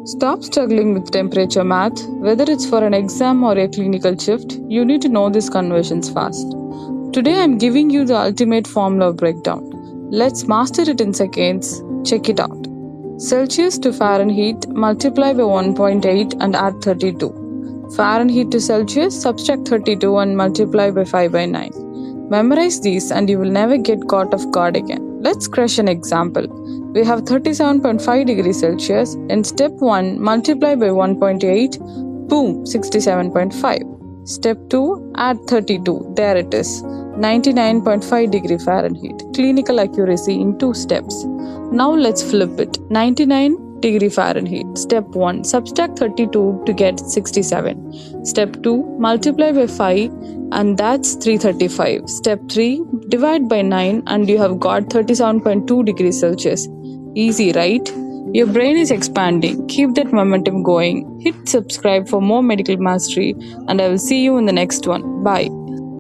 Stop struggling with temperature math. Whether it's for an exam or a clinical shift, you need to know these conversions fast. Today I'm giving you the ultimate formula breakdown. Let's master it in seconds. Check it out. Celsius to Fahrenheit, multiply by 1.8 and add 32. Fahrenheit to Celsius, subtract 32 and multiply by 5 by 9. Memorize these and you will never get caught off guard again. Let's crush an example. We have 37.5 degrees Celsius. In step 1, multiply by 1.8, boom, 67.5. Step 2, add 32, there it is, 99.5 degree Fahrenheit. Clinical accuracy in 2 steps. Now let's flip it. 99 degree Fahrenheit. Step 1, subtract 32 to get 67. Step 2, multiply by 5 and that's 335. Step 3, divide by 9 and you have got 37.2 degrees Celsius. Easy, right? Your brain is expanding. Keep that momentum going. Hit subscribe for more medical mastery and I will see you in the next one. Bye.